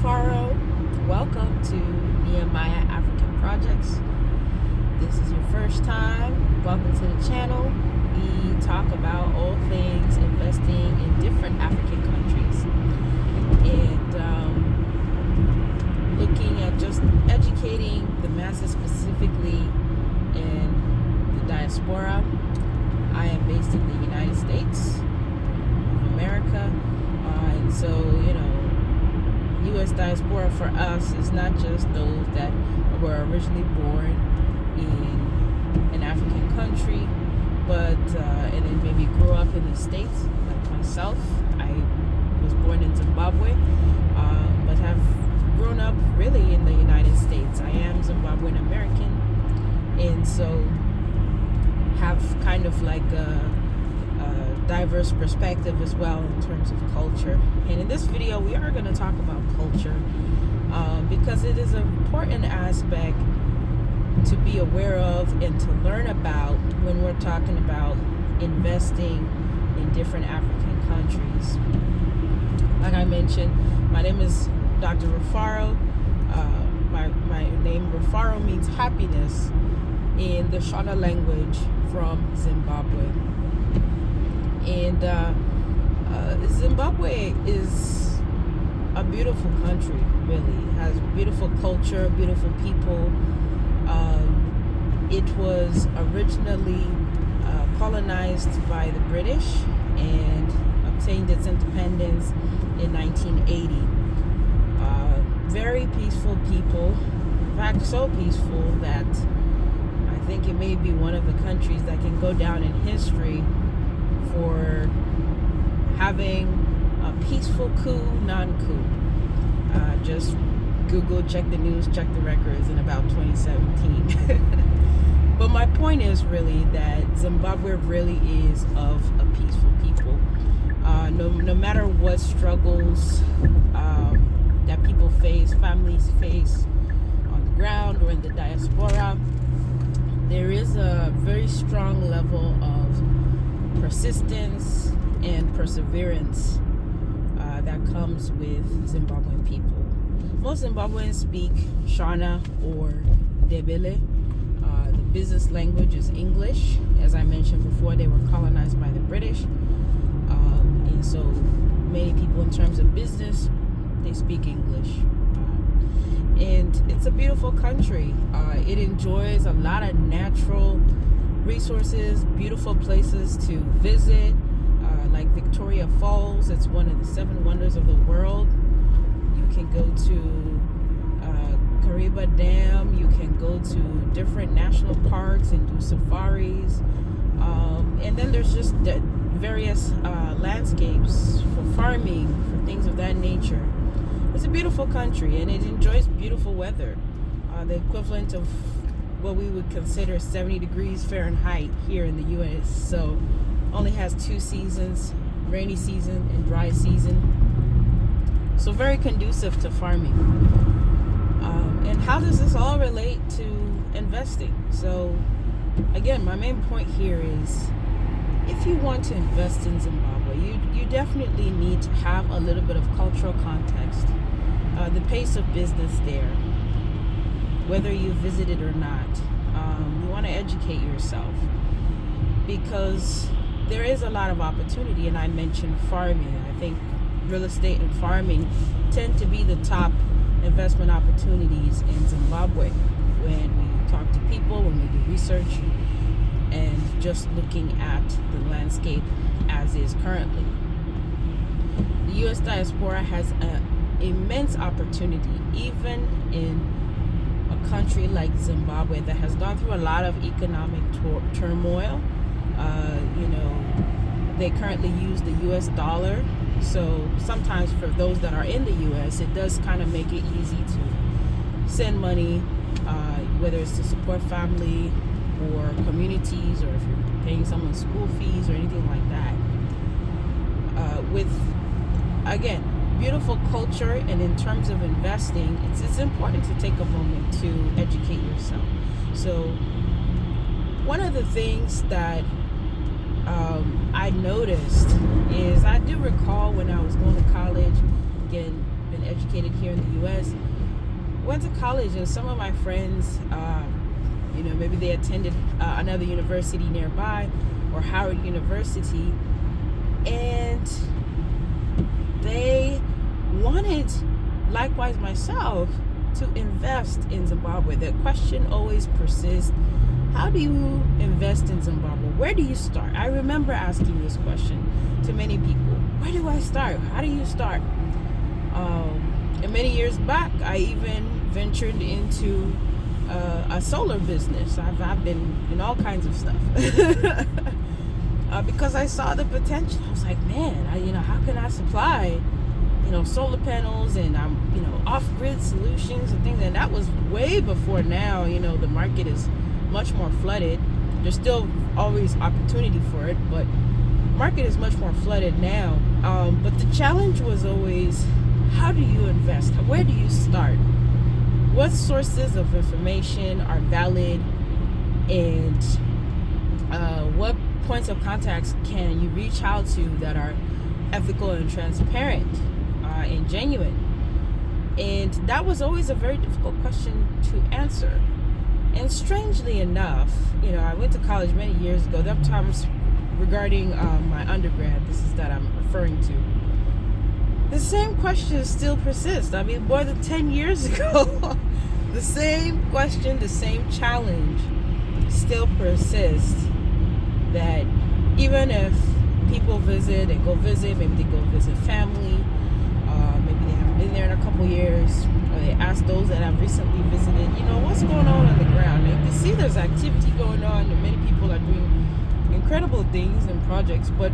Rufaro. Welcome to Nehemiah African Projects. This is your first time. Welcome to the channel. We talk about all things investing in different African countries and looking at just educating the masses, specifically in the diaspora. I am based in the United States of America, and so U.S. diaspora for us is not just those that were originally born in an African country, but and then maybe grew up in the States, like myself. I was born in Zimbabwe, but have grown up really in the United States. I am Zimbabwean American, and so have kind of like a diverse perspective as well in terms of culture. And in this video we are going to talk about culture because it is an important aspect to be aware of and to learn about when we're talking about investing in different African countries. Like I mentioned, my name is Dr. Rufaro. My name Rufaro means happiness in the Shona language from Zimbabwe. And Zimbabwe is a beautiful country, really. It has beautiful culture, beautiful people. It was originally colonized by the British and obtained its independence in 1980. Very peaceful people. In fact, so peaceful that I think it may be one of the countries that can go down in history for having a peaceful coup, non-coup. Just Google, check the news, check the records in about 2017. But my point is really that Zimbabwe really is of a peaceful people. No matter what struggles that people face, families face on the ground or in the diaspora, there is a very strong level of persistence and perseverance that comes with Zimbabwean people. Most Zimbabweans speak Shona or Debele. The business language is English. As I mentioned before, they were colonized by the British. And so many people in terms of business, they speak English. And it's a beautiful country. It enjoys a lot of natural resources, beautiful places to visit, like Victoria Falls. It's one of the 7 wonders of the world. You can go to Kariba Dam. You can go to different national parks and do safaris. And then there's just various landscapes for farming, for things of that nature. It's a beautiful country, and it enjoys beautiful weather. The equivalent of what we would consider 70 degrees Fahrenheit here in the U.S. So only has 2 seasons, rainy season and dry season. So very conducive to farming. And how does this all relate to investing? So again, my main point here is if you want to invest in Zimbabwe, you definitely need to have a little bit of cultural context. The pace of business there, whether you visit it or not, you want to educate yourself because there is a lot of opportunity. And I mentioned farming. I think real estate and farming tend to be the top investment opportunities in Zimbabwe when we talk to people, when we do research, and just looking at the landscape as is currently. The U.S. diaspora has an immense opportunity, even in a country like Zimbabwe that has gone through a lot of economic turmoil. They currently use the U.S. dollar, so sometimes for those that are in the U.S., it does kind of make it easy to send money, whether it's to support family or communities, or if you're paying someone school fees or anything like that. With, again, beautiful culture, and in terms of investing, it's important to take a moment to educate yourself. So one of the things that I noticed is I do recall when I was going to college, again, been educated educated here in the U.S. Went to college, and some of my friends, maybe they attended another university nearby or Howard University, and they wanted, likewise myself, to invest in Zimbabwe. The question always persists: how do you invest in Zimbabwe? Where do you start? I remember asking this question to many people. Where do I start? How do you start? And many years back, I even ventured into a solar business. I've been in all kinds of stuff because I saw the potential. I was like, man, how can I supply, solar panels and off-grid solutions and things? And that was way before now. The market is much more flooded. There's still always opportunity for it, but market is much more flooded now. But the challenge was always, how do you invest? Where do you start? What sources of information are valid, and what points of contacts can you reach out to that are ethical and transparent and genuine? And that was always a very difficult question to answer. And strangely enough, I went to college many years ago. That times regarding my undergrad, this is that I'm referring to. The same questions still persist. I mean, more than 10 years ago, the same question, the same challenge still persists. That even if people visit, they go visit, maybe they go visit family, maybe they haven't been there in a couple years, or they ask those that have recently visited, what's going on the ground? And you can see there's activity going on, and many people are doing incredible things and projects, but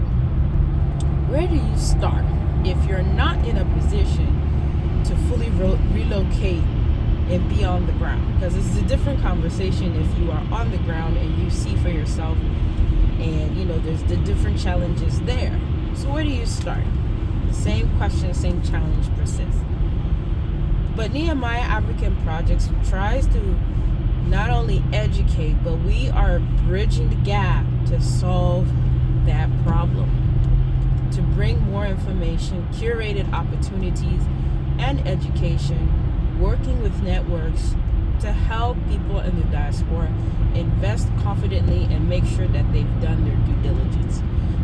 where do you start if you're not in a position to fully relocate and be on the ground? Because it's a different conversation if you are on the ground and you see for yourself, and there's the different challenges there. So where do you start? The same question, same challenge persists. But Nehemiah African Projects tries to not only educate, but we are bridging the gap to solve that problem, to bring more information, curated opportunities, and education, working with networks to help people in the diaspora invest confidently and make sure that they've done their due diligence,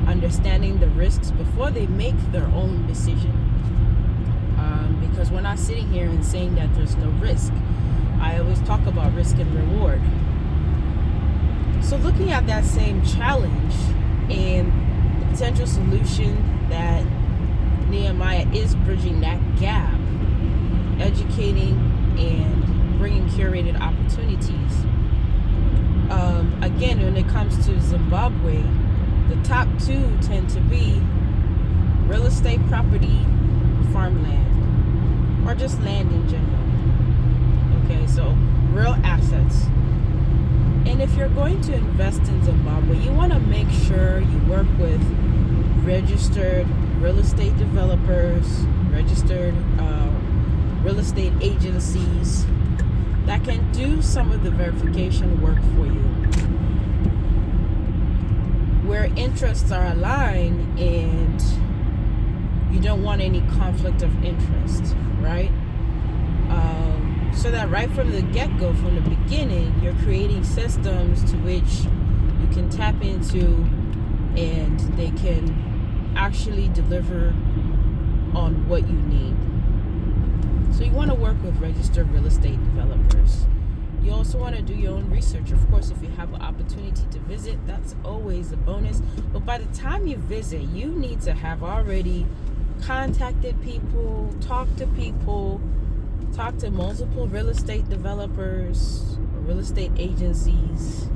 understanding the risks before they make their own decision. Because we're not sitting here and saying that there's no risk. I always talk about risk and reward. So looking at that same challenge and the potential solution that Nehemiah is bridging that gap, educating and bringing curated opportunities. Again, when it comes to Zimbabwe, the top two tend to be real estate property, farmland, or just land in general. Okay, so real assets. And if you're going to invest in Zimbabwe, you want to make sure you work with registered real estate developers, registered real estate agencies that can do some of the verification work for you, where interests are aligned and you don't want any conflict of interest, right? So that right from the get-go, from the beginning, you're creating systems to which you can tap into and they can actually deliver on what you need. So you want to work with registered real estate developers. You also want to do your own research. Of course, if you have an opportunity to visit, that's always a bonus. But by the time you visit, you need to have already contacted people, talked to people, talk to multiple real estate developers or real estate agencies,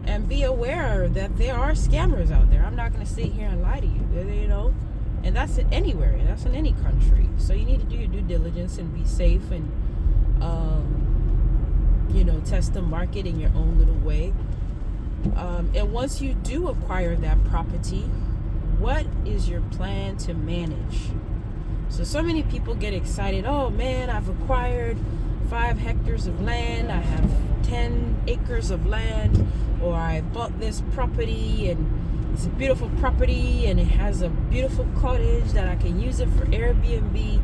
and be aware that there are scammers out there. I'm not going to sit here and lie to you, and that's anywhere. That's in any country. So you need to do your due diligence and be safe and, test the market in your own little way. And once you do acquire that property, what is your plan to manage? So many people get excited. Oh man, I've acquired 5 hectares of land. I have 10 acres of land. Or I bought this property and it's a beautiful property and it has a beautiful cottage that I can use it for Airbnb.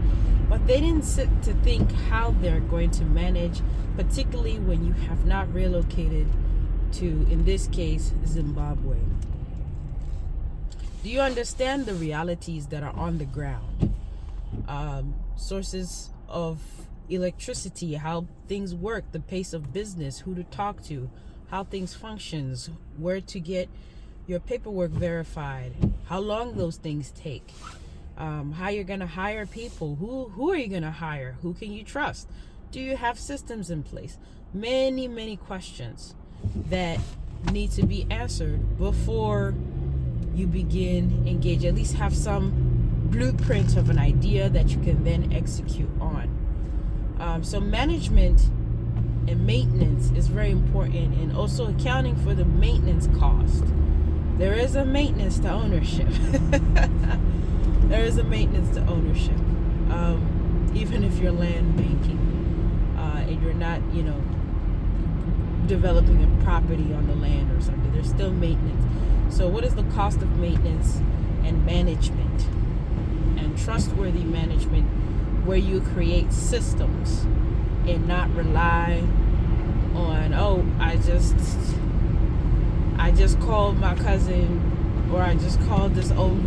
But they didn't sit to think how they're going to manage, particularly when you have not relocated to, in this case, Zimbabwe. Do you understand the realities that are on the ground? Sources of electricity, how things work, the pace of business, who to talk to, how things functions, where to get your paperwork verified, how long those things take, how you're going to hire people, who are you going to hire, who can you trust, do you have systems in place? Many questions that need to be answered before you begin engage. At least have some blueprint of an idea that you can then execute on. So management and maintenance is very important, and also accounting for the maintenance cost. There is a maintenance to ownership. There is a maintenance to ownership. Even if you're land banking and you're not, developing a property on the land or something, there's still maintenance. So what is the cost of maintenance and management and trustworthy management, where you create systems and not rely on, I just called my cousin, or I just called this old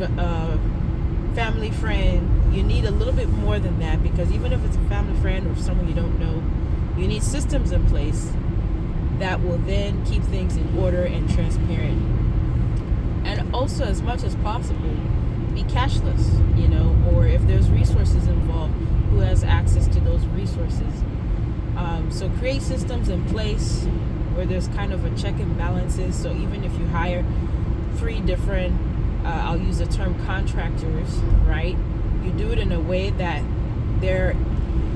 family friend. You need a little bit more than that, because even if it's a family friend or someone you don't know, you need systems in place that will then keep things in order and transparent. And also, as much as possible, be cashless, or if there's resources involved, who has access to those resources. So create systems in place where there's kind of a check and balances. So even if you hire 3 different, I'll use the term contractors, right? You do it in a way that their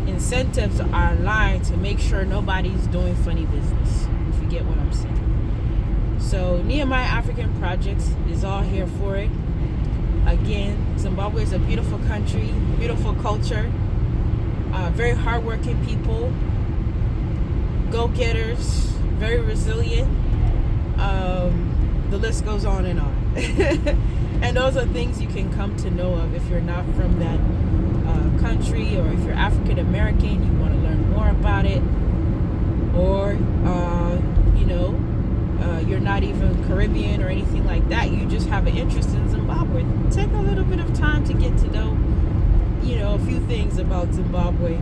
incentives are aligned to make sure nobody's doing funny business, if you get what I'm saying. So Nehemiah African Projects is all here for it. Again, Zimbabwe is a beautiful country, beautiful culture, very hardworking people, go-getters, very resilient. The list goes on and on. And those are things you can come to know of if you're not from that country, or if you're African American, you want to learn more about it, or you're not even Caribbean or anything like that, you just have an interest in Zimbabwe. Take a little bit of time to get to know a few things about Zimbabwe,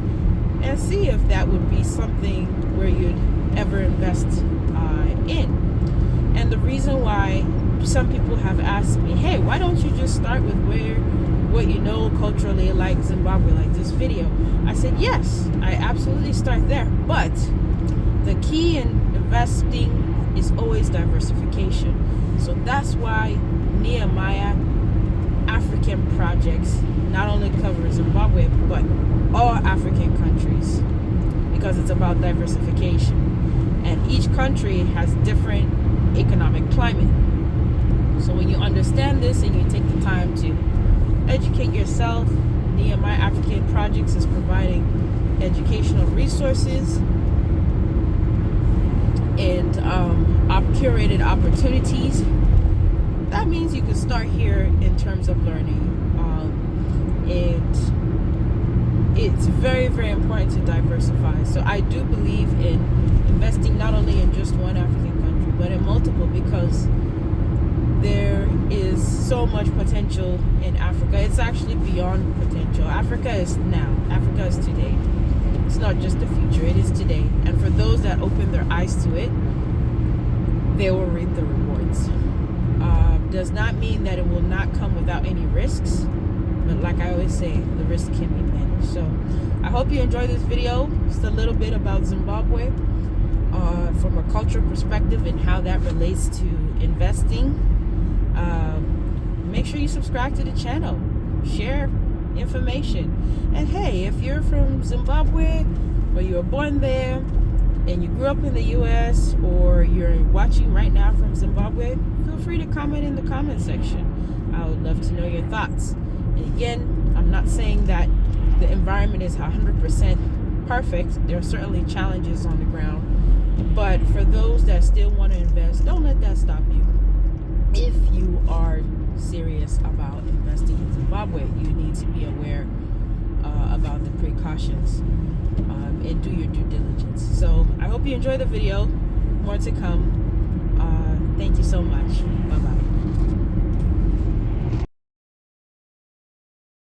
and see if that would be something where you'd ever invest in. And the reason why some people have asked me, hey, why don't you just start with what you know culturally, like Zimbabwe, like this video? I said, yes, I absolutely start there. But the key in investing is always diversification. So that's why Nehemiah African Projects not only covers Zimbabwe, but all African countries, because it's about diversification. And each country has different economic climate. So when you understand this and you take the time to educate yourself, Nehemiah African Projects is providing educational resources and curated opportunities. That means you can start here in terms of learning. And it's very important to diversify. So I do believe in investing not only in just one African country, but in multiple, because there is so much potential in Africa. It's actually beyond potential. Africa is now. Africa is today. It's not just the future. It is today. And for those that open their eyes to it, they will reap the rewards. Does not mean that it will not come without any risks. But like I always say, the risk can be managed. So I hope you enjoyed this video. Just a little bit about Zimbabwe from a cultural perspective and how that relates to investing. Make sure you subscribe to the channel. Share information. And hey, if you're from Zimbabwe, or you were born there and you grew up in the US, or you're watching right now from Zimbabwe, feel free to comment in the comment section. I would love to know your thoughts. And again, I'm not saying that the environment is 100% perfect. There are certainly challenges on the ground. But for those that still want to invest, don't let that stop you. If you are serious about investing in Zimbabwe, you need to be aware about the precautions, and do your due diligence. So I hope you enjoy the video. More to come. Thank you so much. Bye bye.